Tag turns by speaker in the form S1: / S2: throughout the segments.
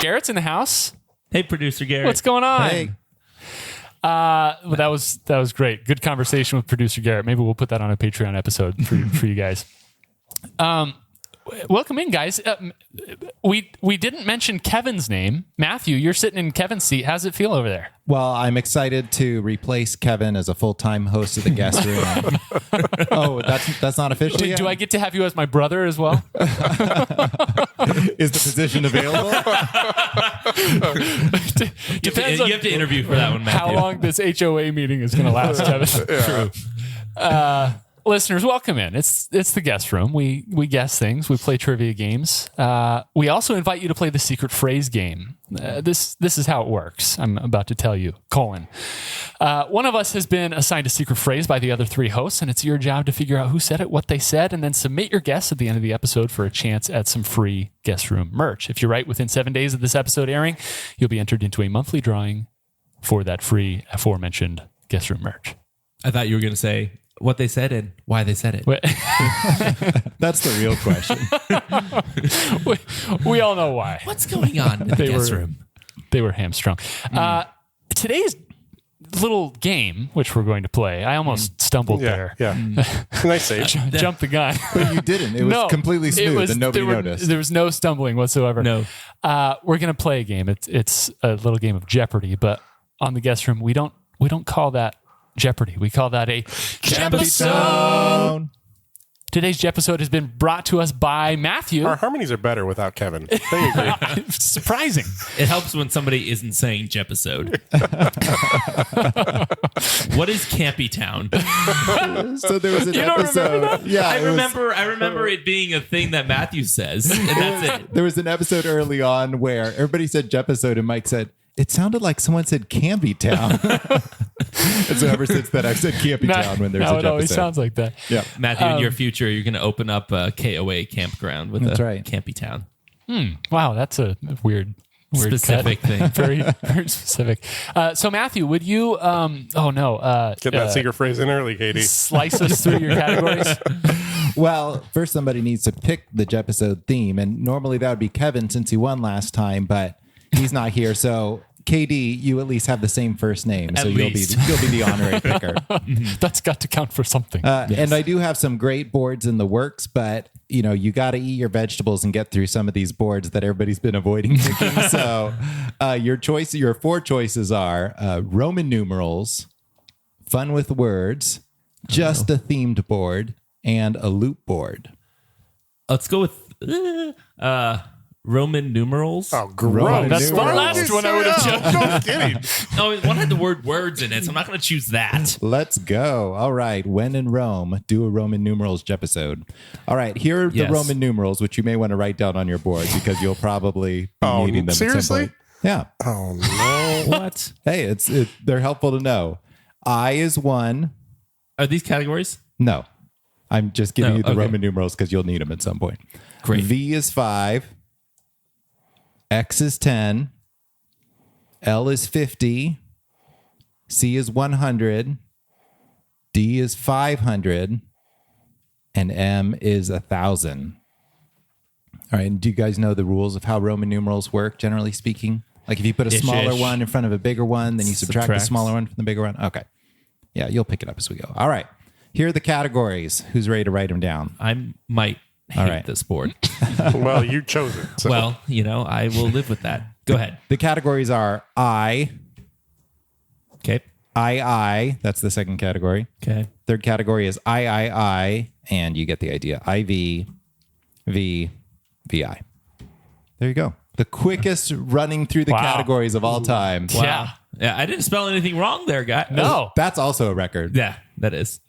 S1: Garrett's in the house.
S2: Hey, producer Garrett.
S1: What's going on?
S3: Hey.
S1: Well, that was great. Good conversation with producer Garrett. Maybe we'll put that on a Patreon episode for you guys. Welcome in, guys. We didn't mention Kevin's name. Matthew, you're sitting in Kevin's seat. How's it feel over there?
S3: Well, I'm excited to replace Kevin as a full-time host of the guest room. Oh, that's not official yet?
S1: Do I get to have you as my brother as well?
S3: Is the position available?
S1: Depends
S2: you
S1: on
S2: have to interview for that one, Matthew.
S1: how long this HOA meeting is going to last, Kevin. True. Listeners, welcome in. It's the guest room. We guess things. We play trivia games. We also invite you to play the secret phrase game. This is how it works. I'm about to tell you. One of us has been assigned a secret phrase by the other three hosts, and it's your job to figure out who said it, what they said, and then submit your guess at the end of the episode for a chance at some free guest room merch. If you're right within 7 days of this episode airing, you'll be entered into a monthly drawing for that free aforementioned guest room merch.
S2: I thought you were going to say what they said and why they said it.
S3: That's the real question.
S1: we all know why.
S2: What's going on in the guest room?
S1: They were hamstrung. Today's little game, which we're going to play, I almost stumbled there.
S4: Yeah. Nice save.
S1: Jumped the gun.
S3: But you didn't. It was completely smooth and nobody noticed.
S1: There was no stumbling whatsoever.
S2: No.
S1: We're going to play a game. It's a little game of Jeopardy, but on the guest room, we don't call that Jeopardy. We call that a Jeopardy. Today's Jeopardy has been brought to us by Matthew.
S4: Our harmonies are better without Kevin. They agree.
S1: Surprising.
S2: It helps when somebody isn't saying Jepisode. What is Campy Town?
S3: So there was an episode. Yeah,
S2: I remember it being a thing that Matthew says, and that's it.
S3: There was an episode early on where everybody said Jepisode and Mike said, it sounded like someone said Campy Town. And so ever since then, I've said Campy Town when there's a
S1: it always
S3: Jepisode.
S1: sounds like that.
S3: Yeah.
S2: Matthew, in your future, you're going to open up a KOA campground with
S3: right.
S2: Campy Town.
S1: Wow, that's a weird
S2: Specific
S1: cut.
S2: thing.
S1: Very, very specific. So Matthew, would you,
S4: Get that secret phrase in early, Katie.
S1: slice us through your categories?
S3: Well, first somebody needs to pick the Jepisode theme. And normally that would be Kevin since he won last time, but he's not here. So KD, you at least have the same first name. So you'll be the honorary picker.
S1: That's got to count for something.
S3: And I do have some great boards in the works, but you got to eat your vegetables and get through some of these boards that everybody's been avoiding picking. So your four choices are Roman numerals, fun with words, just a themed board, and a loop board.
S2: Let's go with Roman numerals.
S4: Oh, gross.
S1: That's the last one I would have chosen.
S4: No kidding.
S2: No, one had the word words in it, so I'm not going to choose that.
S3: Let's go. All right. When in Rome, do a Roman numerals episode. All right. Here are the Roman numerals, which you may want to write down on your board because you'll probably be needing them
S4: seriously?
S3: at some point. Yeah.
S4: Oh, no.
S2: What?
S3: Hey, they're helpful to know. I is 1.
S2: Are these categories?
S3: No. I'm just giving you the
S2: okay.
S3: Roman numerals because you'll need them at some point.
S2: Great.
S3: V is 5. X is 10. L is 50. C is 100. D is 500. And M is 1,000. All right. And do you guys know the rules of how Roman numerals work, generally speaking? Like if you put a smaller one in front of a bigger one, then you subtract the smaller one from the bigger one. Okay. Yeah, you'll pick it up as we go. All right. Here are the categories. Who's ready to write them down?
S2: I might hate this board.
S4: Well, you chose it. So.
S2: Well, I will live with that. Go ahead.
S3: The categories are I.
S2: Okay.
S3: I. That's the second category.
S2: Okay.
S3: Third category is I, and you get the idea. IV, V, VI. There you go. The quickest running through the categories of all time.
S1: Yeah.
S2: Yeah, I didn't spell anything wrong there, guy.
S1: No.
S3: That's also a record.
S2: Yeah, that is.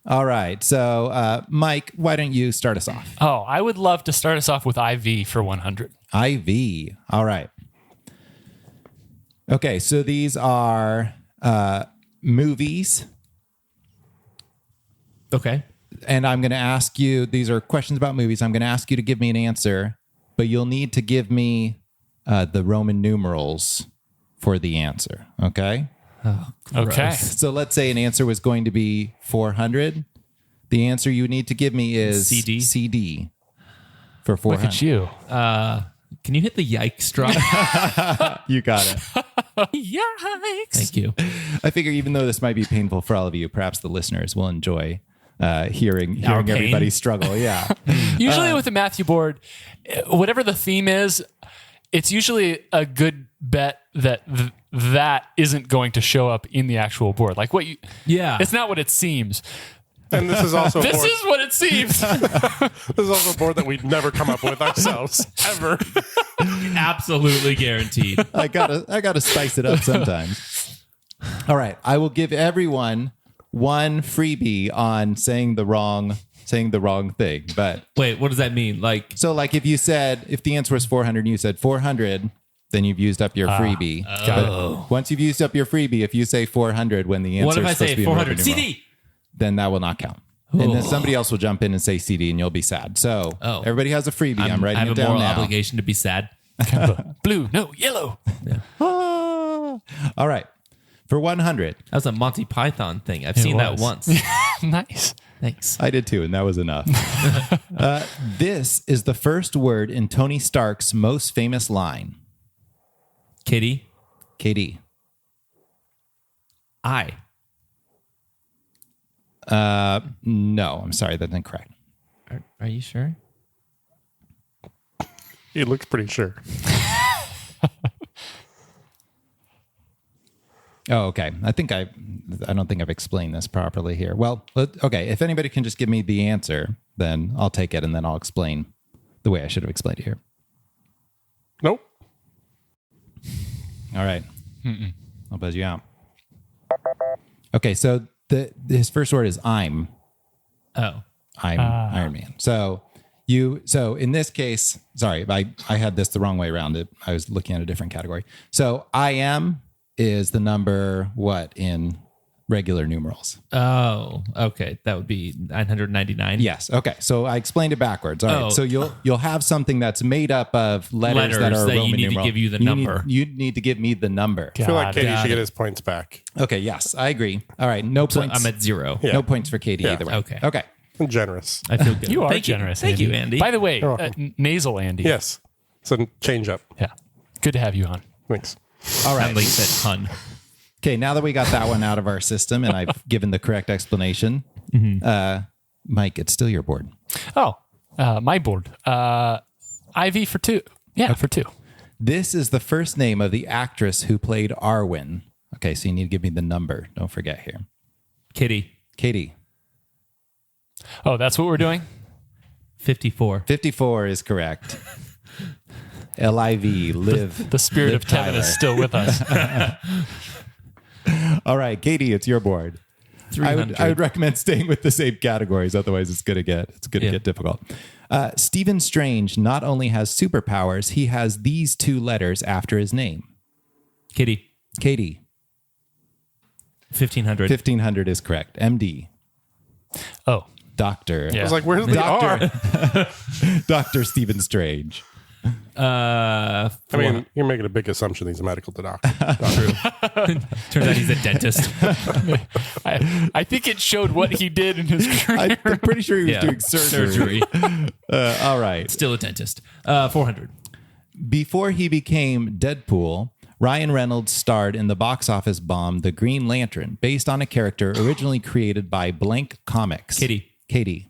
S3: All right. So, Mike, why don't you start us off?
S1: Oh, I would love to start us off with IV for 100.
S3: IV. All right. Okay. So these are movies.
S2: Okay.
S3: And I'm going to ask you, these are questions about movies. I'm going to ask you to give me an answer, but you'll need to give me the Roman numerals for the answer. Okay.
S1: Okay.
S3: So let's say an answer was going to be 400. The answer you need to give me is
S2: CD.
S3: CD for 400.
S1: Look at you.
S2: Can you hit the yikes drop?
S3: You got it.
S1: Yikes.
S2: Thank you.
S3: I figure even though this might be painful for all of you, perhaps the listeners will enjoy hearing
S2: Our pain.
S3: everybody struggle. Yeah.
S1: Usually with the Matthew board, whatever the theme is, it's usually a good bet that that isn't going to show up in the actual board. Like what you,
S2: Yeah.
S1: it's not what it seems.
S4: And this is also a
S1: This
S4: board.
S1: is what it seems.
S4: This is also a board that we'd never come up with ourselves ever.
S2: Absolutely guaranteed.
S3: I gotta spice it up sometimes. All right. I will give everyone one freebie on saying the wrong thing. But
S2: Wait, what does that mean? Like,
S3: so like if the answer was 400 and you said 400, then you've used up your freebie. But once you've used up your freebie, if you say 400 when the answer
S2: what if I
S3: is supposed to
S2: say
S3: be
S2: 400
S3: in Roman numeral,
S2: CD?
S3: then that will not count. And then somebody else will jump in and say CD and you'll be sad. So everybody has a freebie. I'm
S2: I
S3: writing
S2: have
S3: it
S2: a
S3: down
S2: moral
S3: now.
S2: obligation to be sad.
S1: Blue, no, yellow.
S3: Ah. All right. For 100,
S2: That was a Monty Python thing. I've seen that
S1: was.
S2: once.
S1: Nice.
S2: Thanks.
S3: I did too, and that was enough. This is the first word in Tony Stark's most famous line.
S2: Kitty.
S3: KD.
S2: I.
S3: No, I'm sorry, that's incorrect.
S2: Are you sure?
S4: He looks pretty sure.
S3: Oh, okay. I don't think I've explained this properly here. Well, okay. If anybody can just give me the answer, then I'll take it and then I'll explain the way I should have explained it here.
S4: Nope.
S3: All right. I'll buzz you out. Okay, so his first word is I'm.
S2: Oh.
S3: I'm Iron Man. So in this case, sorry, I had this the wrong way around. I was looking at a different category. So I am is the number what in regular numerals?
S2: Oh, okay. That would be 999.
S3: Yes. Okay. So I explained it backwards. All right.
S2: Oh.
S3: So you'll have something that's made up of letters that
S2: Letters
S3: are
S2: that you
S3: Roman
S2: need to
S3: numeral.
S2: give you the number.
S3: You need to give me the number.
S4: I feel like Katie
S2: Got
S4: should
S2: it.
S4: get his points back.
S3: Okay. Yes, I agree. All right. No
S2: So
S3: points.
S2: I'm at 0.
S4: Yeah.
S3: No points for Katie
S4: Yeah.
S3: either way.
S2: Okay.
S3: Okay.
S4: I'm generous.
S2: I feel good.
S1: You are
S2: Thank
S1: generous.
S2: Thank you, Andy.
S1: By the way,
S4: You're welcome.
S1: nasal Andy.
S4: Yes. So change up.
S1: Yeah. Good to have you on.
S4: Thanks.
S3: All right.
S2: At said hun.
S3: Okay, now that we got that one out of our system and I've given the correct explanation, Mike, it's still your board.
S1: Oh, my board. IV for 2. Yeah, for 2.
S3: This is the first name of the actress who played Arwen. Okay, so you need to give me the number. Don't forget here.
S2: Kitty.
S3: Katie,
S1: Oh, that's what we're doing?
S2: 54.
S3: 54 is correct. LIV, live.
S1: The spirit
S3: Liv
S1: of Kevin
S3: Tyler.
S1: is still with us.
S3: All right, Katie, it's your board.
S2: 300.
S3: I would recommend staying with the same categories, otherwise it's gonna get difficult. Stephen Strange not only has superpowers, he has these 2 letters after his name.
S2: Kitty.
S3: Katie,
S2: 1500.
S3: 1500 is correct. MD,
S1: Oh,
S3: Doctor.
S1: Yeah.
S4: I was like, where's the R?
S3: Dr. Stephen Strange.
S4: I mean, you're making a big assumption he's a medical doctor.
S2: Turns out he's a dentist.
S1: I think it showed what he did in his career.
S3: I'm pretty sure he was
S2: Yeah.
S3: doing surgery. All right.
S2: Still a dentist. 400.
S3: Before he became Deadpool, Ryan Reynolds starred in the box office bomb The Green Lantern, based on a character originally created by Blank Comics.
S2: Katie.
S3: Katie.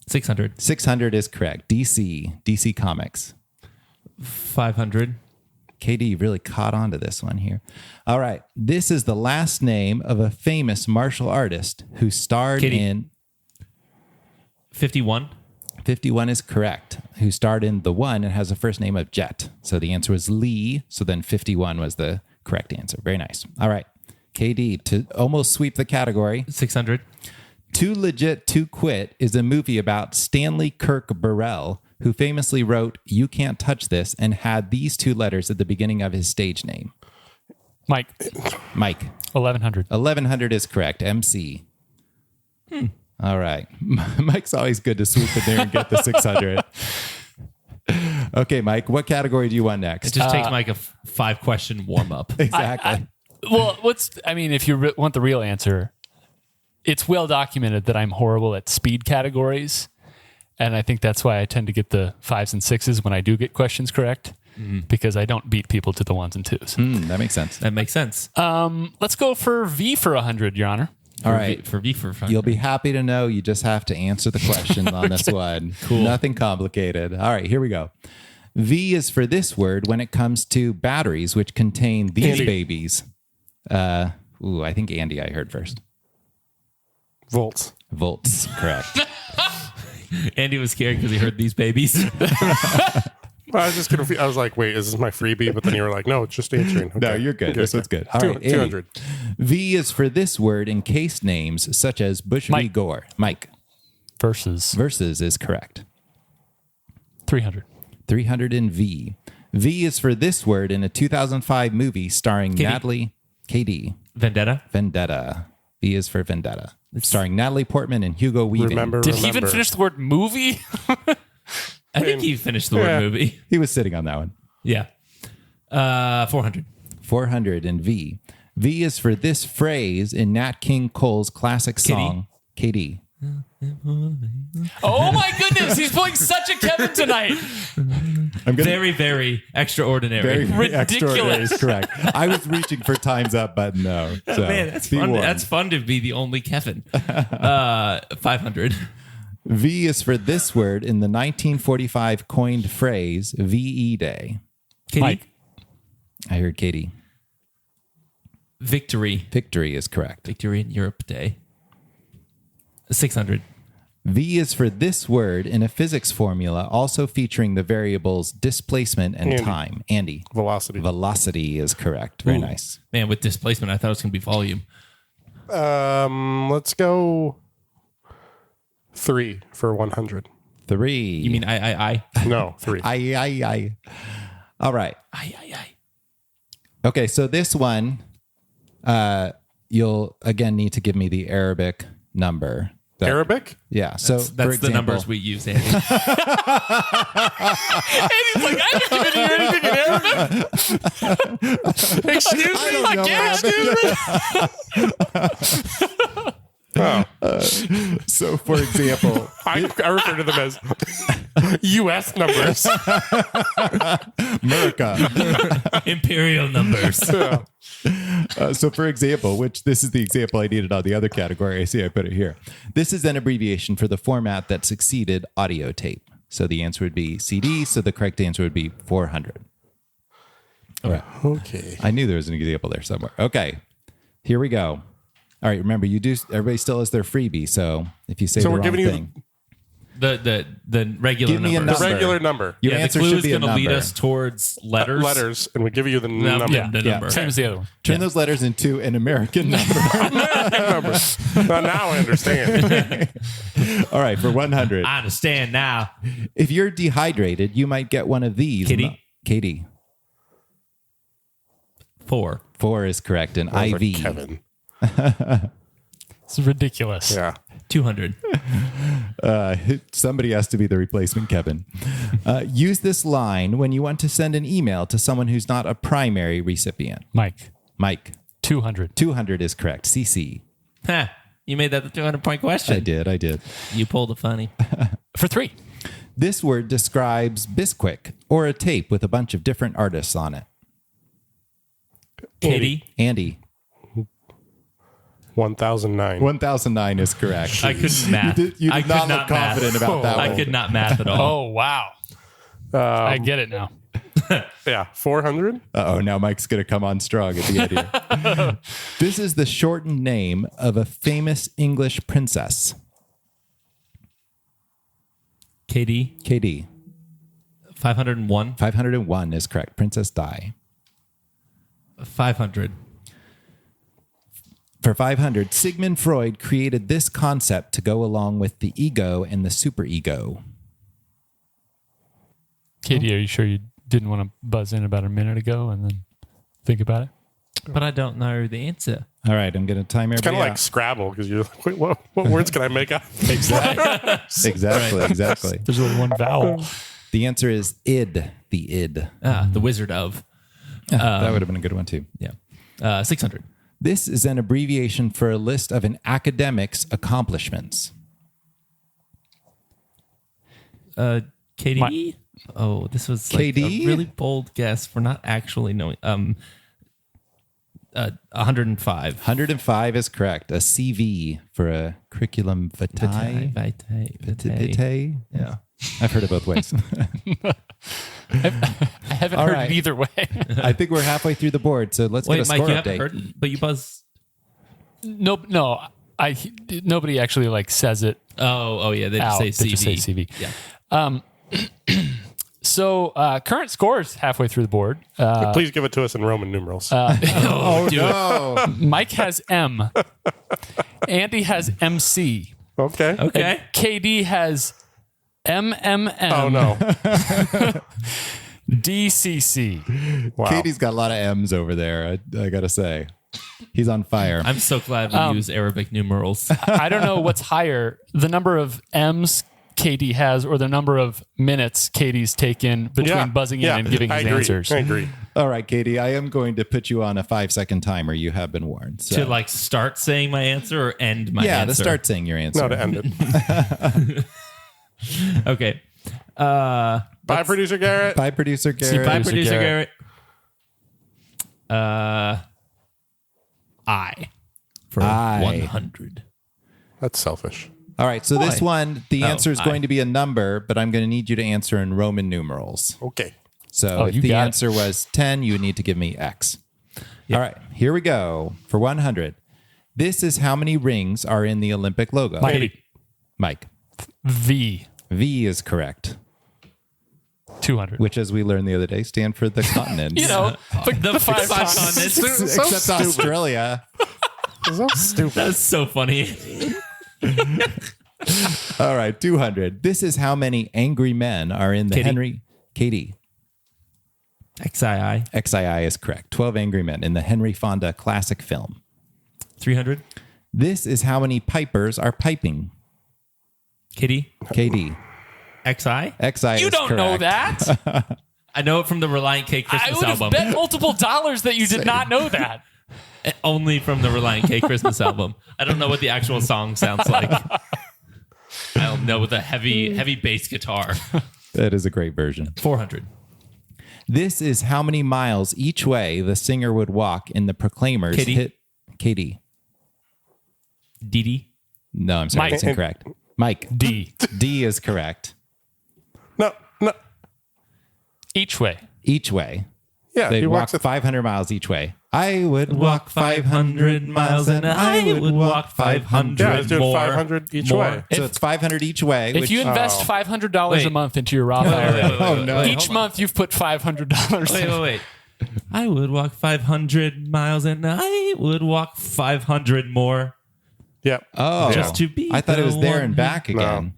S2: 600.
S3: 600 is correct. DC Comics.
S2: 500.
S3: Katie, you really caught on to this one here. All right. This is the last name of a famous martial artist who starred
S2: Katie.
S3: in...
S2: 51.
S3: 51 is correct. Who starred in The One and has a first name of Jet. So the answer was Lee. So then 51 was the correct answer. Very nice. All right. KD, to almost sweep the category.
S2: 600.
S3: Too Legit to Quit is a movie about Stanley Kirk Burrell, who famously wrote You Can't Touch This and had these 2 letters at the beginning of his stage name.
S1: Mike,
S3: Mike.
S1: 1100.
S3: 1100 is correct. MC. All right. Mike's always good to swoop in there and get the 600. Okay, Mike, what category do you want
S2: It
S3: next?
S2: just takes Mike a 5-question warm up.
S3: Exactly.
S1: Well, if you want the real answer, it's well documented that I'm horrible at speed categories. And I think that's why I tend to get the 5s and 6s when I do get questions correct, because I don't beat people to the 1s and 2s.
S3: That makes sense.
S2: That makes sense.
S1: Let's go for V for 100, Your Honor.
S3: All right.
S2: For fun.
S3: You'll be happy to know you just have to answer the question on this one. Cool. Nothing complicated. All right, here we go. V is for this word when it comes to batteries, which contain these
S4: Andy.
S3: babies. I think Andy I heard first.
S4: Volts.
S3: Volts, correct.
S2: Andy was scared because he heard these babies.
S4: I was just gonna. I was like, wait, is this my freebie? But then you were like, no, it's just answering. Okay.
S3: No, you're good. This one's good. All right, Andy.
S4: 200.
S3: V is for this word in case names such as Bush v.
S1: Mike.
S3: Gore. Mike.
S1: Versus
S3: Versus is correct.
S1: 300.
S3: 300 in V. V is for this word in a 2005 movie starring
S2: KD.
S3: Natalie KD.
S2: Vendetta.
S3: Vendetta. V is for Vendetta. Starring Natalie Portman and Hugo Weaving.
S4: Remember.
S1: Did he even finish the word movie?
S2: I think he finished the word movie.
S3: He was sitting on that one.
S2: Yeah. 400.
S3: 400 in V. V is for this phrase in Nat King Cole's classic song, KD.
S1: Oh my goodness, he's playing such a Kevin tonight.
S2: Very, very extraordinary.
S3: Very extraordinary
S1: Ridiculous.
S3: is correct. I was reaching for times up button though. So
S2: Man, that's
S3: V1.
S2: fun. That's fun to be the only Kevin. 500.
S3: V is for this word in the 1945 coined phrase VE Day.
S2: Katie.
S1: Mike.
S3: I heard Katie.
S2: Victory.
S3: Victory is correct.
S2: Victory in Europe Day. 600.
S3: V is for this word in a physics formula also featuring the variables displacement and
S4: Andy.
S3: time. Andy.
S4: Velocity.
S3: Velocity is correct. Very nice.
S2: Man, with displacement, I thought it was going to be volume.
S4: Let's go 3 for 100.
S3: 3.
S2: You mean I?
S4: No, 3.
S3: I. All right.
S2: I.
S3: Okay, so this one, you'll again need to give me the Arabic number.
S4: Arabic?
S3: Yeah. So
S2: That's
S3: for
S2: the
S3: example,
S2: numbers we use, Andy.
S1: And he's like, I didn't even hear anything in Arabic. Excuse me?
S3: So for example,
S4: I refer to them as U.S. numbers.
S3: America.
S2: Imperial numbers.
S3: So for example, which this is the example I needed on the other category. I see I put it here. This is an abbreviation for the format that succeeded audio tape. So the answer would be CD. So the correct answer would be 400. All right.
S4: Okay.
S3: I knew there was an example there somewhere. Okay. Here we go. All right. Remember, everybody still has their freebie. So if you say
S4: So
S3: the
S4: we're
S3: wrong
S4: giving you
S3: thing,
S2: The regular
S3: Give me a
S2: numbers.
S4: The
S3: number.
S4: regular number.
S3: your
S2: Yeah, the
S3: answer
S2: clue
S3: should
S2: is
S3: be a
S2: going to lead
S3: number.
S2: us towards letters.
S4: Letters, and we give you the
S2: No,
S4: number.
S2: yeah, the
S3: Yeah.
S2: number.
S1: Same as the other one.
S3: Turn those letters into an American number.
S4: Number. Now I understand.
S3: All right. For 100.
S2: I understand now.
S3: If you're dehydrated, you might get one of these.
S2: Katie?
S3: Katie.
S2: 4.
S3: 4 is correct. An
S4: I was like,
S3: IV.
S4: Kevin.
S1: It's ridiculous.
S4: Yeah.
S2: 200.
S3: Somebody has to be the replacement Kevin. Use this line when you want to send an email to someone who's not a primary recipient.
S1: Mike.
S3: Mike.
S1: 200.
S3: 200 is correct. CC.
S2: Ha! You made that the 200-point question.
S3: I did.
S2: You pulled a funny.
S1: For 3.
S3: This word describes Bisquick or a tape with a bunch of different artists on it.
S2: Katie.
S3: Andy.
S4: 1009.
S3: 1009 is correct.
S2: I couldn't math.
S3: You did
S2: I
S3: not
S2: could
S3: look confident about that
S2: I
S3: one.
S2: could not math at all.
S1: Oh, wow. I get it now.
S4: Yeah. 400.
S3: Uh-oh, now Mike's going to come on strong at the end here. This is the shortened name of a famous English princess.
S2: Katie.
S3: KD.
S2: 501.
S3: 501 is correct. Princess Di.
S2: 500.
S3: For 500, Sigmund Freud created this concept to go along with the ego and the superego.
S1: Katie, are you sure you didn't want to buzz in about a minute ago and then think about it?
S2: But I don't know the answer.
S3: All right, I'm going to time
S4: Kind
S3: everybody
S4: of like
S3: out.
S4: Scrabble because you're like, wait, what words can I make up?
S3: Exactly.
S1: There's only one vowel.
S3: The answer is id, the id.
S2: The Wizard of.
S3: That would have been a good one too.
S2: Yeah. 600.
S3: This is an abbreviation for a list of an academic's accomplishments.
S2: KD. Oh, this was like
S3: KD?
S2: a really bold guess for not actually knowing. 105.
S3: 105 is correct. A CV for a curriculum vitae. Vitae.
S2: Yeah.
S3: I've heard it both ways.
S1: I haven't
S3: All
S1: heard
S3: right.
S1: it either way.
S3: I think we're halfway through the board, so let's get a
S2: Wait,
S3: score
S2: Mike, you
S3: update.
S2: haven't heard, but you buzz.
S1: no, nobody actually like says it
S2: Oh, yeah. They just
S1: out.
S2: say
S1: They
S2: CV.
S1: just say CV.
S2: Yeah.
S1: So current scores halfway through the board.
S4: Please give it to us in Roman numerals.
S2: Oh, dude.
S3: Oh,
S1: Mike has M. Andy has MC.
S4: Okay.
S2: Okay.
S1: KD has MMM.
S4: Oh no.
S1: DCC.
S4: Wow.
S3: Katie's got a lot of M's over there. I gotta say, he's on fire.
S2: I'm so glad we use Arabic numerals.
S1: I don't know what's higher, the number of M's KD has or the number of minutes KD's taken between buzzing in and giving
S4: I
S1: his
S4: agree.
S1: answers.
S4: I agree.
S3: All right, Katie, I am going to put you on a 5-second timer. You have been warned. So.
S2: To like start saying my answer or end my
S3: yeah,
S2: answer?
S3: to start saying your answer.
S4: No, to end it.
S2: Okay.
S4: Bye, producer Garrett.
S3: Bye, producer Garrett.
S2: Bye, producer
S1: Garrett.
S2: Garrett. I for
S3: I.
S2: 100.
S4: That's selfish.
S3: All right, so this one, the
S2: Oh,
S3: answer is
S2: I.
S3: going to be a number, but I'm going to need you to answer in Roman numerals.
S4: Okay.
S3: So if
S1: you
S3: the
S1: got it.
S3: answer was 10, you would need to give me X. All right, here we go. For 100, this is how many rings are in the Olympic logo. Mike.
S1: V.
S3: V is correct,
S1: 200.
S3: which, as we learned the other day, stand for the continents.
S1: You know, the five
S2: continents.
S1: continents.
S3: Except Australia.
S4: So stupid.
S2: That's so funny.
S3: All right, 200. This is how many angry men are in the
S2: Katie.
S3: Henry. Katie.
S2: XII.
S3: XII is correct. 12 angry men in the Henry Fonda classic film.
S2: 300.
S3: This is how many pipers are piping.
S2: Kitty.
S3: KD.
S2: XI.
S3: XI
S1: You
S3: is
S1: don't know
S3: correct.
S1: that.
S2: I know it from the Reliant K
S1: I
S2: Christmas
S1: would have
S2: album.
S1: bet multiple dollars that you did not know that.
S2: Only from the Reliant K Christmas album. I don't know what the actual song sounds like. I don't know, with a heavy bass guitar.
S3: That is a great version.
S2: 400.
S3: This is how many miles each way the singer would walk in the Proclaimers
S2: Katie.
S3: hit. Katie.
S2: Didi.
S3: No, I'm sorry.
S1: Mike.
S3: It's incorrect. Mike.
S1: D.
S3: D is correct.
S4: No.
S1: Each way.
S3: Each way.
S4: Yeah,
S3: They
S4: he
S3: walk
S4: walks.
S3: 500 miles each way. I would walk 500 miles and I would walk 500
S4: Yeah, let's do it
S2: more.
S4: 500 each
S2: More.
S4: way.
S3: So it's 500 each way.
S1: If
S3: which,
S1: you invest $500 a
S2: Wait.
S1: month into your Roth IRA,
S3: Oh, no.
S1: each month you've put $500.
S2: Wait. I would walk 500 miles and I would walk 500 more.
S4: Yep.
S3: Oh,
S2: Just to be
S3: I thought it
S2: the
S3: was there
S2: one
S3: and back again.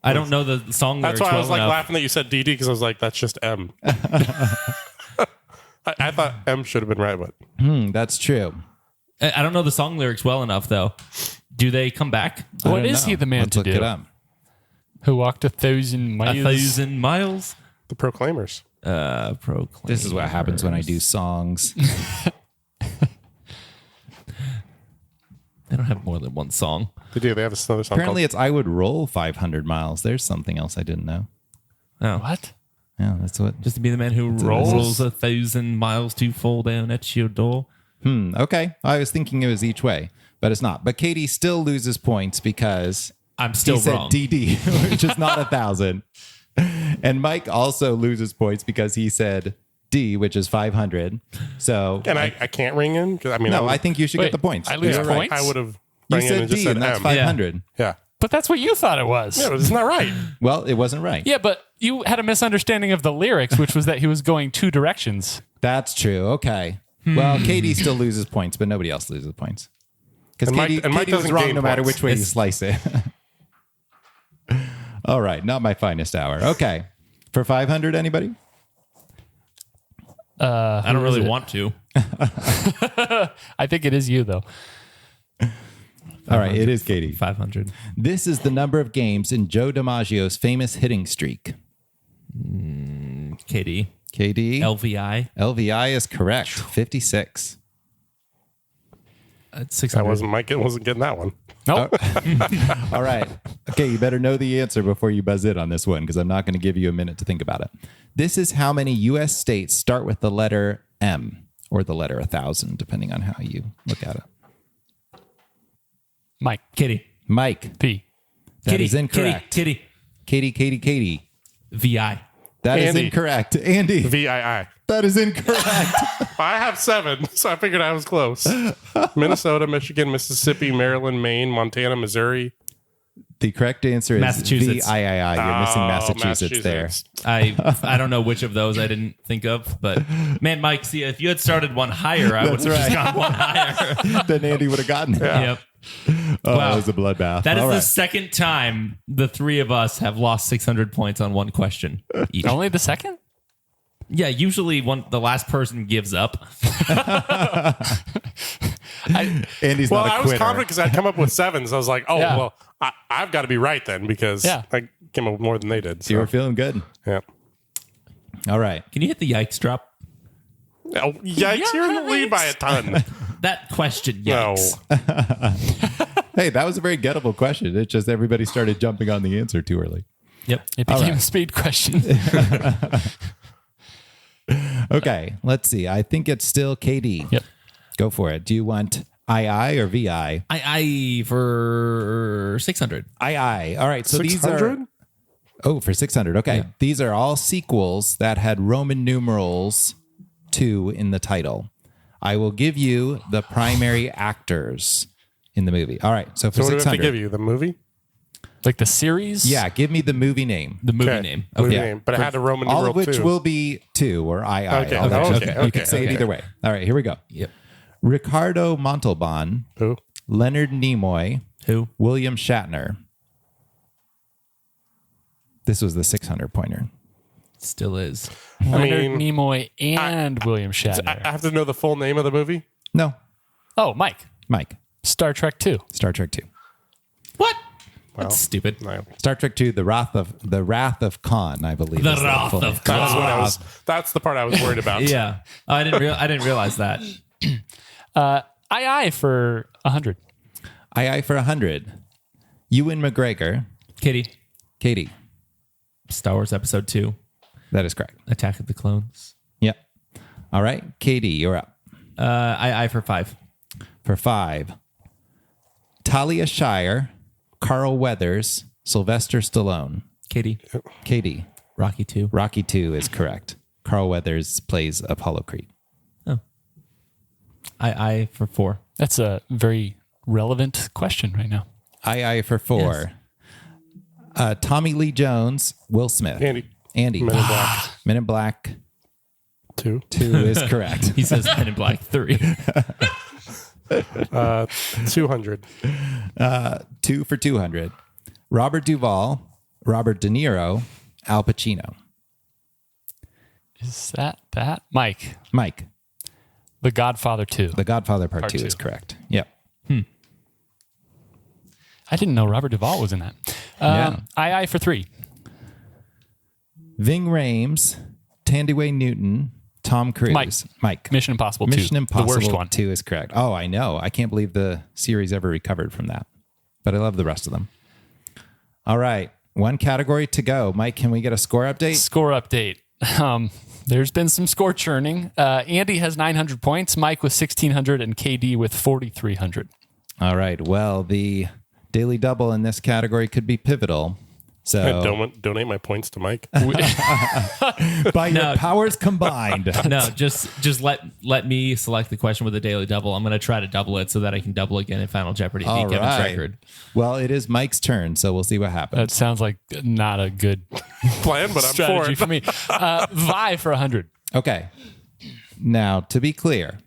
S2: I don't know the song lyrics
S4: That's why I was
S2: well
S4: like
S2: enough.
S4: laughing that you said DD because I was like, that's just M. I thought M should have been right, but
S3: That's true.
S2: I don't know the song lyrics well enough, though. Do they come back?
S3: I
S1: What
S3: don't
S1: is
S3: know.
S1: he the man
S3: Let's
S1: to
S3: look
S1: do?
S3: it up.
S1: Who walked 1,000 miles?
S2: 1,000 miles?
S4: the Proclaimers.
S2: Proclaim.
S3: This is what happens when I do songs.
S2: They don't have more than one song.
S4: They do. They have another song
S3: Apparently,
S4: called
S3: it's I would roll 500 miles. There's something else I didn't know.
S2: Oh.
S1: What?
S3: Yeah, that's what.
S2: Just to be the man who rolls 1,000 miles to fall down at your door.
S3: Okay. I was thinking it was each way, but it's not. But Katie still loses points because
S2: I'm still
S3: he said
S2: wrong.
S3: DD, which is not 1,000. And Mike also loses points because he said D, which is 500. So
S4: And I can't ring in? 'Cause, I mean,
S3: no,
S4: would-
S3: I think you should
S1: Wait,
S3: get the points.
S1: I lose
S3: You're right.
S1: points?
S4: I would have
S3: You
S4: rang in
S3: said
S4: and just
S3: D,
S4: said
S3: and that's
S4: M.
S3: 500.
S4: Yeah.
S1: But that's what you thought it was.
S4: Yeah, but isn't that right?
S3: Well, it wasn't right.
S1: Yeah, but you had a misunderstanding of the lyrics, which was that he was going two directions.
S3: That's true. Okay. Well, Katie still loses points, but nobody else loses points. Because
S4: And Mike-
S3: Katie,
S4: and Mike
S3: Katie was
S4: doesn't
S3: wrong
S4: gain
S3: no matter
S4: points.
S3: which way you slice it. All right. Not my finest hour. Okay. For 500, anybody?
S2: I don't really want to.
S1: I think it is you, though.
S3: All right. It is Katie.
S2: 500.
S3: This is the number of games in Joe DiMaggio's famous hitting streak.
S2: KD.
S3: KD?
S2: LVI.
S3: LVI is correct. 56.
S2: At
S4: I
S2: 600.
S4: wasn't getting that one.
S1: Nope.
S3: All right. Okay, you better know the answer before you buzz in on this one because I'm not going to give you a minute to think about it. This is how many U.S. states start with the letter M or the letter 1,000, depending on how you look at it.
S1: Mike.
S2: Kitty.
S3: Mike,
S1: P.
S3: that is incorrect.
S2: Kitty.
S3: Katie.
S2: VI.
S3: That is
S4: Andy.
S3: incorrect. Andy,
S4: VII.
S3: that is incorrect.
S4: I have 7, so I figured I was close. Minnesota, Michigan, Mississippi, Maryland, Maine, Montana, Missouri.
S3: The correct answer is
S2: Massachusetts.
S3: VII. You're missing Massachusetts there.
S2: I don't know which of those I didn't think of, but man, Mike, see, if you had started one higher, I would have just gone one higher.
S3: Then Andy would have gotten it.
S2: Yep.
S3: Oh,
S2: Wow.
S3: it was a bloodbath.
S2: That is
S3: All
S2: the
S3: right.
S2: second time the three of us have lost 600 points on one question each.
S1: Only the second?
S2: Yeah, usually the last person gives up.
S3: Andy's
S4: Well,
S3: not a
S4: I was
S3: quitter.
S4: confident because I'd come up with 7, so I was like, oh,
S1: Yeah.
S4: well, I've got to be right then because
S1: Yeah.
S4: I came up with more than they did.
S3: You were
S4: So,
S3: feeling good.
S4: yeah.
S3: All right.
S2: Can you hit the yikes drop?
S4: Oh, yikes, you're in the lead by a ton.
S2: That question,
S4: No.
S2: yikes.
S3: Hey, that was a very gettable question. It's just everybody started jumping on the answer too early.
S2: Yep.
S1: It became
S3: right.
S1: a speed question.
S3: Okay, let's see. I think it's still KD.
S1: Yep.
S3: Go for it. Do you want II or VI?
S2: I for 600.
S3: II. All right. So these are
S4: 600?
S3: for 600. Okay. These are all sequels that had Roman numerals 2 in the title. I will give you the primary actors in the movie. All right. So for
S4: So what do I have to
S3: 600.
S4: give you? The movie?
S1: Like the series?
S3: Yeah, give me the movie name.
S2: The movie
S4: Okay.
S2: name.
S4: Movie
S3: Yeah.
S4: name. But it had a Roman
S3: All
S4: numeral
S3: of which
S4: 2.
S3: will be 2 or II.
S4: Okay,
S3: I'll let you-
S4: okay,
S3: You can say it
S2: okay.
S3: either way. All right, here we go.
S2: Yep.
S3: Ricardo Montalban,
S4: Who?
S3: Leonard Nimoy,
S2: Who?
S3: William Shatner. This was the 600 pointer.
S2: Still is.
S1: Leonard
S4: mean,
S1: Nimoy and William Shatner.
S4: I have to know the full name of the movie?
S3: No,
S1: Oh, Mike.
S3: Mike.
S1: Star Trek 2.
S3: Star Trek 2.
S2: What? That's stupid.
S4: No.
S3: Star Trek 2, The Wrath of Khan, I believe.
S2: The
S3: is
S2: Wrath
S3: full
S2: of
S3: name.
S4: That's what
S2: God.
S4: that's the part I was worried about.
S2: Yeah. Oh, I didn't realize that.
S1: II for 100.
S3: II for 100. Ewan McGregor.
S2: Kitty.
S3: Katie.
S2: Star Wars Episode 2.
S3: That is correct.
S2: Attack of the Clones.
S3: Yep. All right. Katie, you're up.
S2: I for 5.
S3: For 5. Talia Shire, Carl Weathers, Sylvester Stallone.
S2: Kitty.
S3: Katie.
S2: Rocky 2.
S3: Rocky 2 is correct. Carl Weathers plays Apollo Creed.
S2: I for 4.
S1: That's a very relevant question right now.
S3: II for 4. Tommy Lee Jones, Will Smith.
S4: Men
S3: Andy.
S4: in Black
S3: Men in Black
S4: 2.
S3: 2 is correct.
S2: He says Men in Black 3.
S4: 200.
S3: 2 for 200. Robert Duvall, Robert De Niro, Al Pacino.
S1: Is that? Mike.
S3: Mike.
S1: The Godfather 2.
S3: The Godfather Part
S1: Part
S3: 2
S1: 2.
S3: is correct. Yep.
S1: I didn't know Robert Duvall was in that. II for 3.
S3: Ving Rhames, Tandyway Newton, Tom Cruise. Mike.
S1: Mission Impossible 2.
S3: Mission Impossible
S1: The worst one.
S3: 2 is correct. Oh, I know. I can't believe the series ever recovered from that. But I love the rest of them. All right. One category to go. Mike, can we get a score update?
S1: Score update. There's been some score churning. Andy has 900 points, Mike with 1,600, and KD with 4,300.
S3: All right. Well, the Daily Double in this category could be pivotal. So
S4: Donate my points to Mike.
S3: by your powers combined.
S2: No, just let me select the question with the Daily Double. I'm going to try to double it so that I can double again in Final Jeopardy and
S3: All
S2: beat Kevin's
S3: right.
S2: record.
S3: Well, it is Mike's turn, so we'll see what happens.
S1: That sounds like not a good
S4: Plan, but I'm
S1: strategy
S4: for
S1: for
S4: it.
S1: me. Vi for 100.
S3: Okay. Now, to be clear,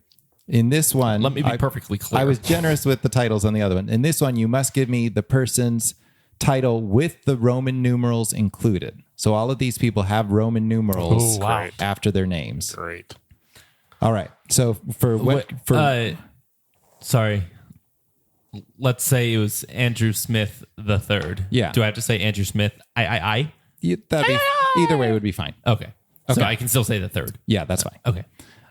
S3: in this one,
S2: Let me be perfectly clear.
S3: I was generous with the titles on the other one. In this one, you must give me the person's title with the Roman numerals included. So all of these people have Roman numerals
S1: Oh, wow.
S3: after their names.
S4: Great.
S3: All right. So for what? For
S2: Sorry. Let's say it was Andrew Smith the third.
S3: Yeah.
S2: Do I have to say Andrew Smith? I?
S3: that'd be either way would be fine.
S2: Okay. So I can still say the third.
S3: Yeah, that's fine.
S2: Okay.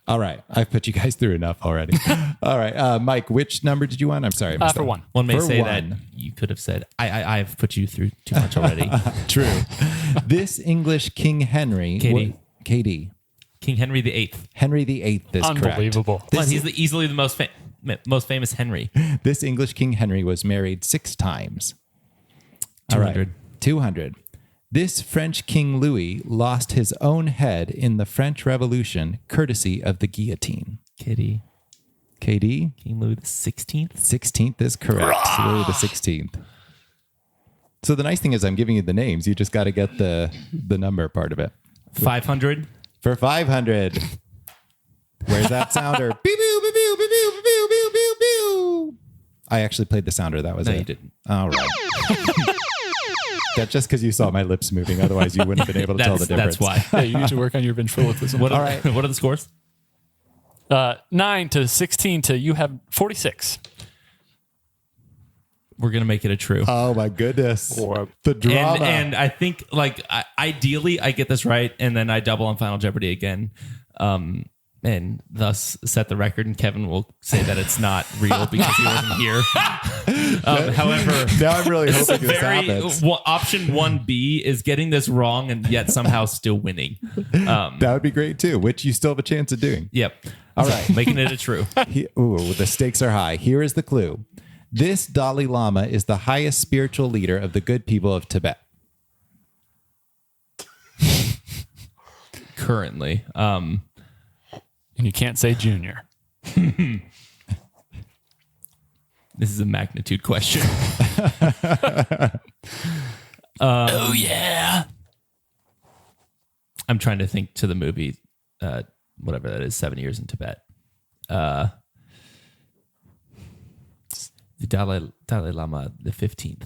S3: All right. I've put you guys through enough already. All right. Mike, which number did you want? I'm sorry. I missed
S1: For
S3: that.
S1: one.
S2: One may
S3: For
S2: say
S3: one.
S2: that you could have said, I've put you through too much already.
S3: True. This English King Henry.
S2: Katie.
S3: Katie.
S2: King Henry VIII.
S3: Henry VIII is correct.
S1: Unbelievable.
S2: Come on, he's easily the most famous Henry.
S3: This English King Henry was married 6 times.
S2: 200.
S3: 200. This French King Louis lost his own head in the French Revolution courtesy of the guillotine.
S2: Kitty.
S3: KD,
S2: King Louis the 16th.
S3: 16th is correct. Louis the 16th. So the nice thing is I'm giving you the names. You just got to get the number part of it.
S2: 500.
S3: For 500. Where's that sounder? Pew, pew, pew, pew, pew, pew, pew, pew, pew, pew. I actually played the sounder. That was
S2: No,
S3: it.
S2: you didn't.
S3: All right. That's just because you saw my lips moving. Otherwise, you wouldn't have been able to tell the difference.
S2: That's why.
S1: Yeah, you need to work on your ventriloquism.
S2: What are,
S3: All right.
S2: what are the scores?
S1: 9 to 16 to you have 46.
S2: We're going to make it a true.
S3: Oh my goodness.
S4: What?
S3: The drama.
S2: And I think, like, ideally, I get this right, and then I double on Final Jeopardy again, and thus set the record. And Kevin will say that it's not real because he wasn't here. However,
S3: now I'm really hoping this
S2: very
S3: happens.
S2: option 1B is getting this wrong and yet somehow still winning.
S3: That would be great too, which you still have a chance of doing.
S2: Yep.
S3: All right.
S2: Making it a true.
S3: Ooh, the stakes are high. Here is the clue. This Dalai Lama is the highest spiritual leader of the good people of Tibet.
S2: Currently.
S1: And you can't say junior.
S2: This is a magnitude question.
S1: Oh, yeah.
S2: I'm trying to think to the movie, whatever that is, 7 Years in Tibet. The Dalai Lama, the 15th.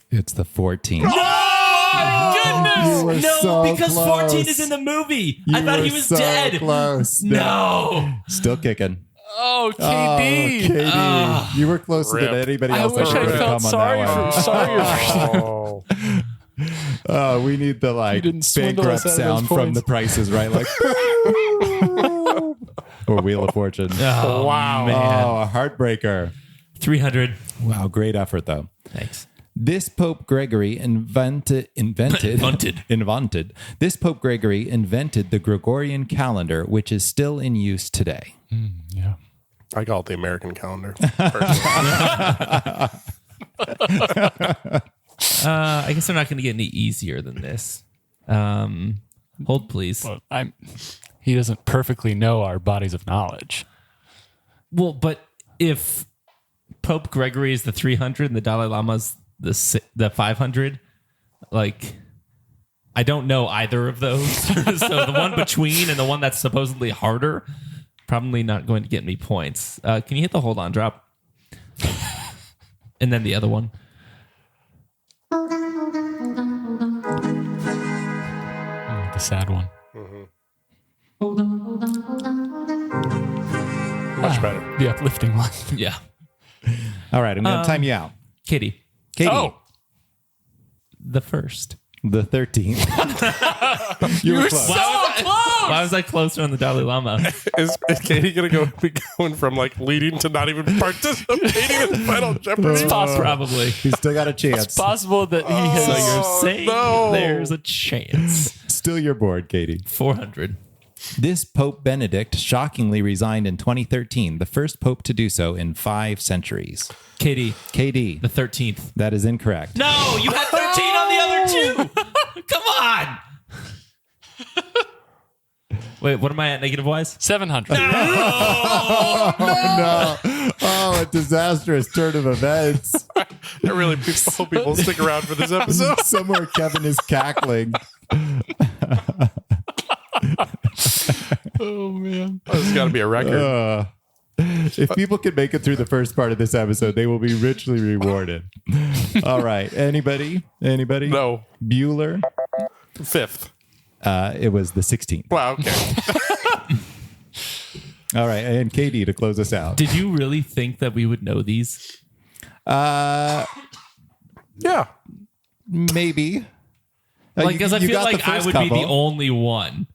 S3: It's the 14th.
S2: Oh,
S3: You were
S2: no,
S3: so
S2: because 14
S3: close.
S2: is in the movie.
S3: You
S2: I thought
S3: were
S2: he was
S3: so
S2: dead.
S3: Close.
S2: No.
S3: Still kicking.
S1: Oh,
S3: Oh,
S1: KD.
S3: Katie, you were closer
S4: Rip.
S3: than anybody
S1: I
S3: else.
S1: wish
S3: that
S1: I
S3: could have
S1: felt
S3: come
S1: sorry
S3: on that one.
S1: for sorry.
S4: Oh.
S3: We need the like
S1: didn't swindle
S3: bankrupt
S1: us out of those
S3: sound from
S1: points.
S3: The Price is Right, like or Wheel of Fortune.
S2: Oh,
S4: Wow.
S2: man.
S3: Oh, a heartbreaker.
S2: 300.
S3: Wow, great effort though.
S2: Thanks.
S3: This Pope Gregory invented. This Pope Gregory invented the Gregorian calendar, which is still in use today.
S1: Yeah.
S4: I call it the American calendar. personally.
S2: I guess they're not going to get any easier than this. Hold, please.
S1: Well, he doesn't perfectly know our bodies of knowledge.
S2: Well, but if Pope Gregory is the 300 and the Dalai Lama's the 500, like, I don't know either of those. So the one between and the one that's supposedly harder, probably not going to get me points. Can you hit the hold on drop? And then the other one.
S1: Oh, the sad one.
S4: Much better.
S1: The uplifting one.
S2: Yeah.
S3: All right, I'm going to time you out.
S2: Katie,
S3: Katie,
S1: Oh,
S2: the first.
S3: the 13th. you were close.
S2: Why was I closer on the Dalai Lama?
S4: Is Katie going to be going from like leading to not even participating in Final Jeopardy?
S2: Probably.
S3: He's still got a chance.
S1: it's possible that he has.
S2: So you're saying
S4: no.
S2: there's a chance.
S3: Still your board, Katie.
S2: 400.
S3: This Pope Benedict shockingly resigned in 2013, the first pope to do so in 5 centuries.
S2: Katie,
S3: KD,
S2: the 13th.
S3: that is incorrect.
S2: No, you had 13 on the other two. Come on. Wait, what am I at negative wise?
S1: 700.
S3: Oh, a disastrous turn of events.
S4: I really hope people stick around for this episode.
S3: Somewhere Kevin is cackling.
S1: Oh, man.
S4: This has got to be a record.
S3: If people can make it through the first part of this episode, they will be richly rewarded. All right. Anybody?
S4: No.
S3: Bueller?
S4: 5th.
S3: It was the 16th.
S4: Wow. Okay.
S3: All right. And Katie to close us out.
S2: Did you really think that we would know these?
S4: Yeah.
S3: Maybe.
S2: Like, because I
S3: You
S2: feel
S3: got the
S2: like I
S3: first
S2: would be the
S3: couple.
S2: only one.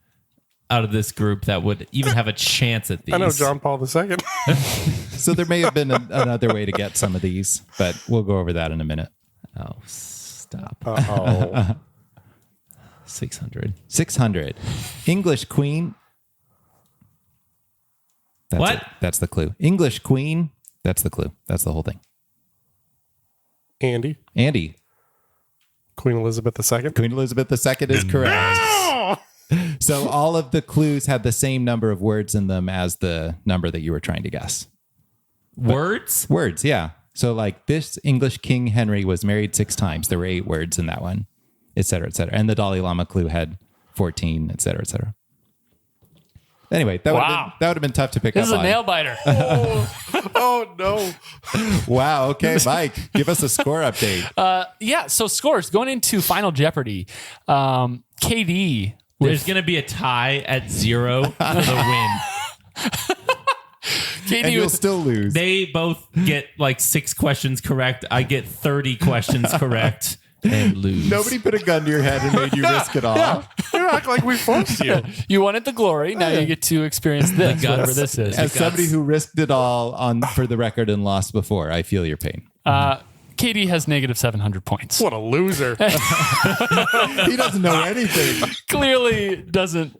S2: out of this group that would even have a chance at these.
S4: I know John Paul II.
S3: So there may have been another way to get some of these, but we'll go over that in a minute.
S2: Oh, stop.
S4: Oh,
S2: 600.
S3: 600. English queen. That's
S2: What?
S3: it. That's the clue. English queen. That's the clue. That's the whole thing.
S4: Andy,
S3: Andy,
S4: Queen Elizabeth II.
S3: Queen Elizabeth II is correct. So all of the clues had the same number of words in them as the number that you were trying to guess.
S2: Words?
S3: Words, yeah. So like this English King Henry was married 6 times. There were 8 words in that one, et cetera, et cetera. And the Dalai Lama clue had 14, et cetera, et cetera. Anyway, that
S1: Wow.
S3: would have been tough to pick
S1: This
S3: up
S1: is a
S3: on.
S1: nail biter.
S4: Oh no!
S3: Wow. Okay, Mike, give us a score update.
S1: Yeah. So scores going into Final Jeopardy. KD.
S2: There's going to be a tie at 0 for the win.
S3: And
S1: KD
S3: you'll
S1: was
S3: still lose.
S2: They both get like 6 questions correct. I get 30 questions correct and lose.
S3: Nobody put a gun to your head and made you risk it all.
S4: You act like we forced you.
S1: you wanted the glory. Now you get to experience this,
S2: guts.
S1: whatever this is.
S3: As somebody who risked it all on for the record and lost before, I feel your pain.
S1: KD has negative 700 points.
S4: What a loser!
S3: He doesn't know anything.
S1: Clearly doesn't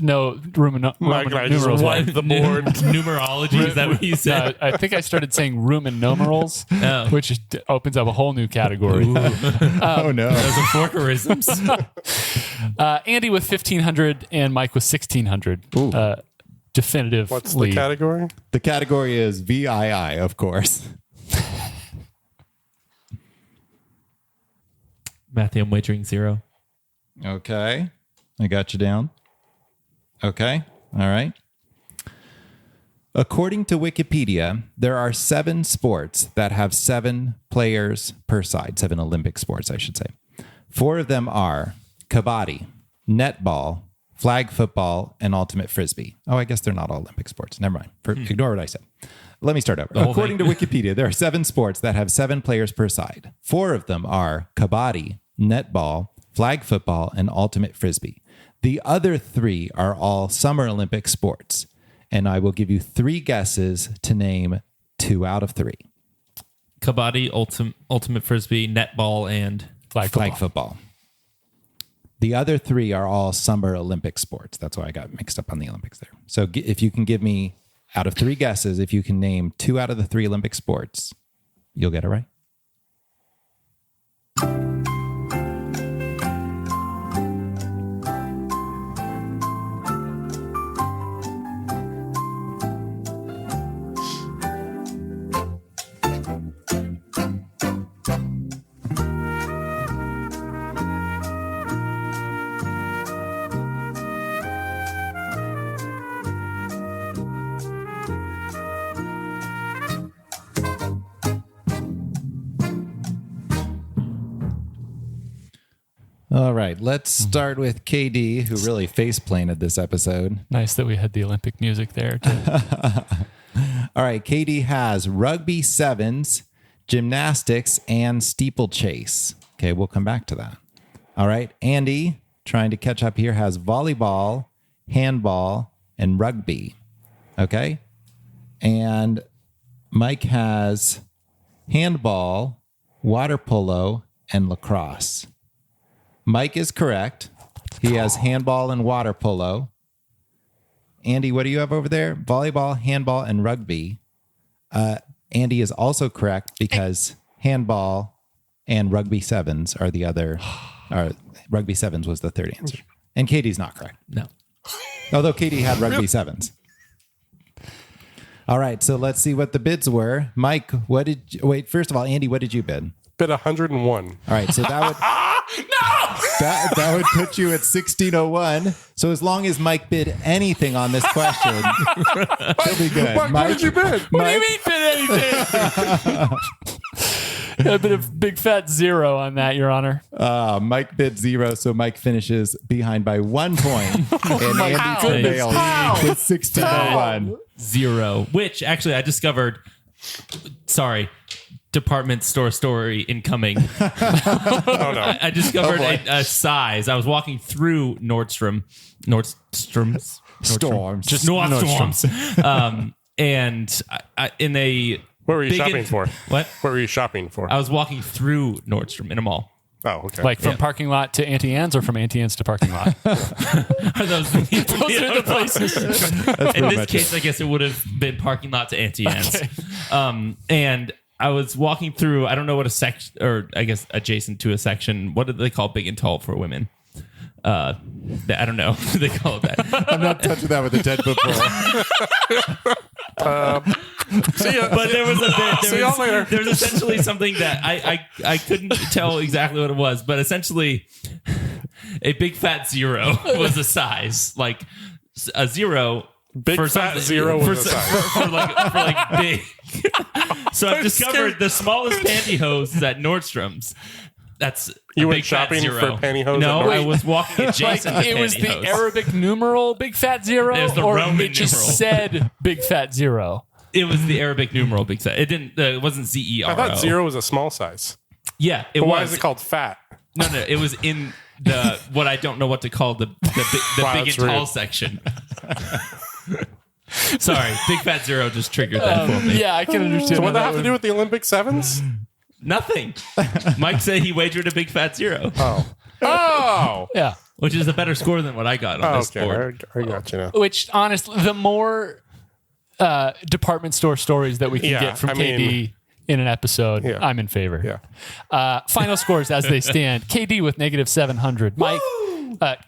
S1: know Roman
S4: Mike and I just
S1: numerals.
S4: wiped the board.
S2: Numerology, is that what you said?
S1: I think I started saying Roman numerals,
S2: Oh.
S1: which opens up a whole new category.
S3: Oh no.
S2: Those are forkerisms.
S1: Andy with 1,500 and Mike with 1,600. Definitively.
S4: What's the category?
S3: The category is VII, of course.
S2: Matthew, I'm wagering 0.
S3: Okay. I got you down. Okay. All right. According to Wikipedia, there are 7 sports that have 7 players per side, 7 Olympic sports, I should say. 4 of them are kabaddi, netball, flag football, and ultimate frisbee. Oh, I guess they're not all Olympic sports. Never mind. Ignore what I said. Let me start over.
S2: whole
S3: According to Wikipedia, there are 7 sports that have 7 players per side. 4 of them are kabaddi, netball, flag football, and ultimate frisbee. The other 3 are all Summer Olympic sports. And I will give you 3 guesses to name 2 out of 3.
S2: Kabaddi, ultimate frisbee, netball, and
S3: Flag football. The other 3 are all Summer Olympic sports. That's why I got mixed up on the Olympics there. So if you can give me, out of 3 guesses, if you can name 2 out of the 3 Olympic sports, you'll get it right. All right, let's start with KD, who really face planted this episode.
S1: Nice that we had the Olympic music there. Too.
S3: All right, KD has rugby sevens, gymnastics, and steeplechase. Okay, we'll come back to that. All right, Andy, trying to catch up here, has volleyball, handball, and rugby. Okay, and Mike has handball, water polo, and lacrosse. Mike is correct. He has handball and water polo. Andy, what do you have over there? Volleyball, handball, and rugby. Andy is also correct because handball and rugby sevens are the other. Rugby sevens was the third answer. And Katie's not correct.
S2: no.
S3: Although Katie had rugby sevens. All right, so let's see what the bids were. Mike, first of all, Andy, what did you bid?
S4: Bid 101.
S3: All right, so that would that would put you at 1601. So as long as Mike bid anything on this question, he'll be good.
S4: Mike, what did you bid?
S1: What do you mean bid anything? A bit of big fat 0 on that, Your Honor.
S3: Mike bid 0, so Mike finishes behind by 1 point. And Andy prevails with 1601.
S2: 0. Which actually I discovered. Sorry. department store story incoming.
S4: Oh no.
S2: I discovered a size. I was walking through Nordstrom's.
S3: Storms.
S2: Just Nordstrom's. And in a
S4: What were you
S2: big
S4: shopping
S2: in-
S4: for?
S2: What?
S4: What were you shopping for?
S2: I was walking through Nordstrom in a mall.
S4: Oh, okay.
S1: Like from parking lot to Auntie Anne's or from Auntie Anne's to parking lot?
S2: Are those
S1: Those are the places.
S2: In this case, I guess it would have been parking lot to Auntie Anne's.
S1: Okay.
S2: And I was walking through, I don't know what a section, or I guess adjacent to a section. What do they call big and tall for women? I don't know. They call it that.
S3: I'm not touching that with a 10-foot pole.
S4: See ya.
S2: But there was a bit.
S4: See y'all later.
S2: There was essentially something that I couldn't tell exactly what it was, but essentially a big fat zero was a size, like a zero.
S4: Big
S2: for
S4: fat
S2: something-
S4: zero
S2: for,
S4: was a size.
S2: for like big. So I've discovered the smallest pantyhose is at Nordstrom's. That's
S4: You
S2: a
S4: went
S2: big fat
S4: shopping
S2: zero.
S4: for pantyhose
S2: No,
S4: at
S2: I
S4: Nordstrom's?
S2: was walking adjacent to
S1: It was the
S2: pantyhose.
S1: Arabic numeral big fat zero,
S2: It was the
S1: or
S2: Roman
S1: it just
S2: numeral.
S1: said big fat zero.
S2: It was the Arabic numeral big fat. It didn't. It wasn't ZERO.
S4: I thought zero was a small size.
S2: Yeah, it
S4: But
S2: was.
S4: why is it called fat?
S2: No, it was in the what I don't know what to call the
S4: Wow,
S2: big and
S4: that's
S2: tall
S4: rude.
S2: section. Sorry, big fat zero just triggered that for me.
S1: Yeah, I can understand.
S4: So what
S1: how
S4: that
S1: that
S4: have to
S1: would-
S4: do with the Olympic sevens?
S2: Nothing. Mike said he wagered a big fat zero,
S4: Oh.
S1: Yeah.
S2: which is a better score than what I got on this
S4: Okay,
S2: board.
S4: I got you now.
S1: Which, honestly, the more department store stories that we can
S4: Yeah,
S1: get from
S4: I
S1: KD
S4: mean-
S1: in an episode,
S4: Yeah.
S1: I'm in favor.
S4: Yeah.
S1: Final scores as they stand. KD with negative 700. Mike, a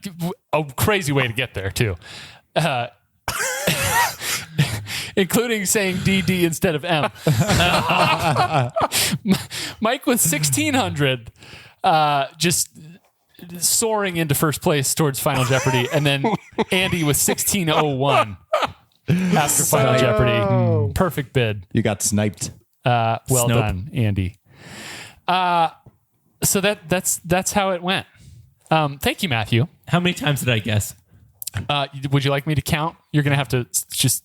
S1: crazy way to get there, too. Including saying DD instead of M. Mike with 1,600, just soaring into first place towards Final Jeopardy. And then Andy with 1,601 after Final Jeopardy. Perfect bid.
S3: You got sniped.
S1: Well
S2: Snope.
S1: done, Andy. So that's how it went. Thank you, Matthew.
S2: How many times did I guess?
S1: Would you like me to count? You're going to have to just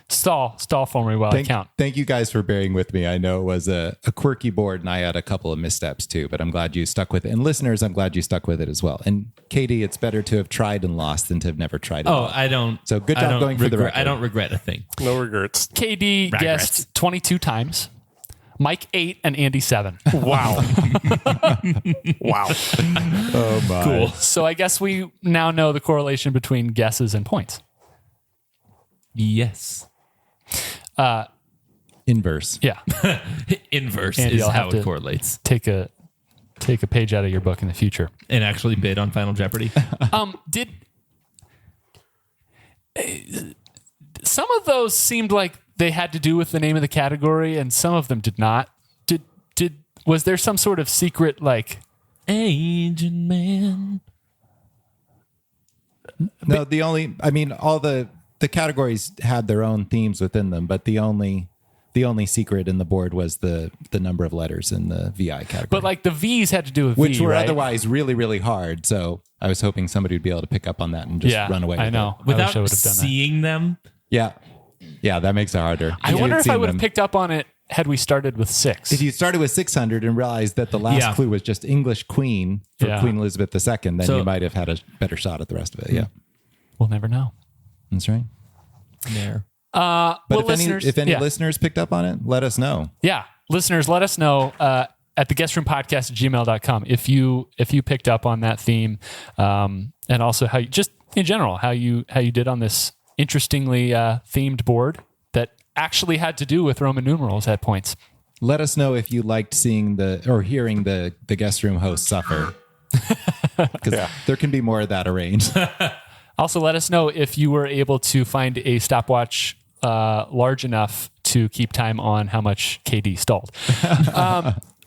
S1: stall for me while I count.
S3: Thank you guys for bearing with me. I know it was a quirky board and I had a couple of missteps too, but I'm glad you stuck with it. And listeners, I'm glad you stuck with it as well. And Katie, it's better to have tried and lost than to have never tried and
S2: Oh,
S3: lost.
S2: I don't.
S3: So good
S2: I
S3: job
S2: don't
S3: going for the
S2: regret-
S3: record.
S2: I don't regret a thing.
S4: No regrets.
S1: KD
S2: Regrets.
S1: guessed 22 times. Mike 8 and Andy 7.
S4: Wow. Wow.
S3: Oh my.
S1: Cool. So I guess we now know the correlation between guesses and points.
S2: Yes.
S3: Inverse.
S1: Yeah.
S2: Inverse
S1: Andy,
S2: is
S1: I'll
S2: how
S1: have
S2: it
S1: to-
S2: correlates.
S1: Take a page out of your book in the future.
S2: And actually bid on Final Jeopardy.
S1: Did some of those seemed like they had to do with the name of the category and some of them did not? Was there some sort of secret like
S2: Agent Man.
S3: No, all the categories had their own themes within them, but the only secret in the board was the number of letters in the VI category.
S1: but like the V's had to do with
S3: which
S1: V,
S3: were
S1: right?
S3: otherwise really, really hard. So I was hoping somebody would be able to pick up on that and just
S1: Yeah,
S3: run away with
S1: I know.
S3: it.
S1: I wish
S2: Without
S1: I would have done that.
S2: seeing them,
S3: Yeah, that makes it harder.
S1: I wonder if I would have
S3: picked.
S1: picked up on it had we started with 6.
S3: If you started with 600 and realized that the last
S2: Yeah.
S3: clue was just English Queen for
S1: Yeah.
S3: Queen Elizabeth II, then
S2: So-
S3: you might have had a better shot at the rest of it. Yeah,
S1: We'll never know.
S3: that's right.
S2: there.
S3: But
S1: Well,
S3: if any
S1: yeah.
S3: listeners picked up on it, let us know.
S1: Yeah. Listeners, let us know at the guestroompodcast@gmail.com if you picked up on that theme, and also how you just in general how you did on this interestingly themed board that actually had to do with Roman numerals at points.
S3: Let us know if you liked seeing hearing the guest room host suffer. Because there can be more of that arranged.
S1: Also, let us know if you were able to find a stopwatch large enough to keep time on how much KD stalled.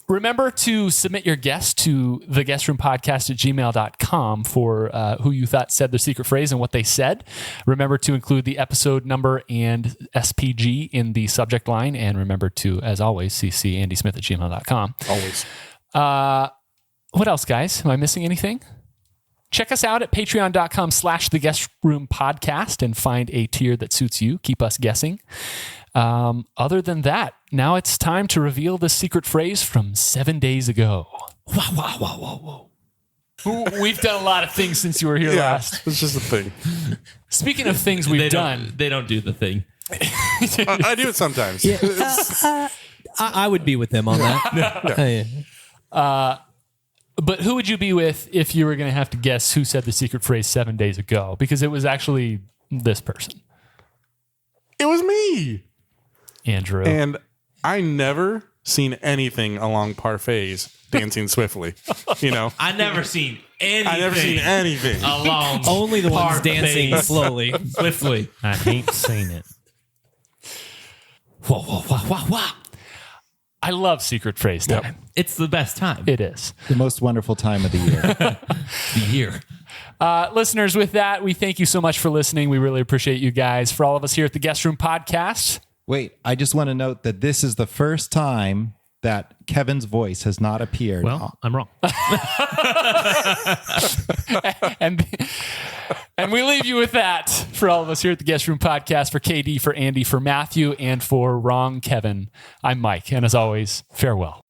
S1: Remember to submit your guess to theguestroompodcast@gmail.com for who you thought said the secret phrase and what they said. Remember to include the episode number and SPG in the subject line. And remember to, as always, CC andysmith@gmail.com.
S4: Always.
S1: What else, guys? Am I missing anything? Check us out at patreon.com/theguestroom podcast and find a tier that suits you. Keep us guessing. Other than that, now it's time to reveal the secret phrase from 7 days ago. We've done a lot of things since you were here
S4: Yeah,
S1: last.
S4: it's just a thing.
S1: Speaking of things we've done,
S2: They don't do the thing.
S4: I do it sometimes.
S5: I would be with them on that. Yeah.
S1: but who would you be with if you were going to have to guess who said the secret phrase 7 days ago? Because it was actually this person,
S4: It was me.
S1: Andrew.
S4: And I never seen anything along parfaits dancing swiftly. You know,
S2: I never seen anything.
S4: I never seen anything.
S2: along.
S5: Only the ones
S2: Parfaits.
S5: dancing slowly.
S2: Swiftly.
S1: I ain't seen it.
S2: Whoa, whoa, whoa, whoa, whoa.
S1: I love secret phrase time.
S2: It's the best time.
S1: It is.
S3: The most wonderful time of the year.
S2: The year.
S1: Listeners, with that, we thank you so much for listening. We really appreciate you guys. For all of us here at the Guest Room Podcast,
S3: Wait, I just want to note that this is the first time that Kevin's voice has not appeared.
S6: Well, I'm wrong.
S1: and we leave you with that. For all of us here at the Guest Room Podcast, for KD, for Andy, for Matthew, and for Wrong Kevin, I'm Mike. And as always, farewell.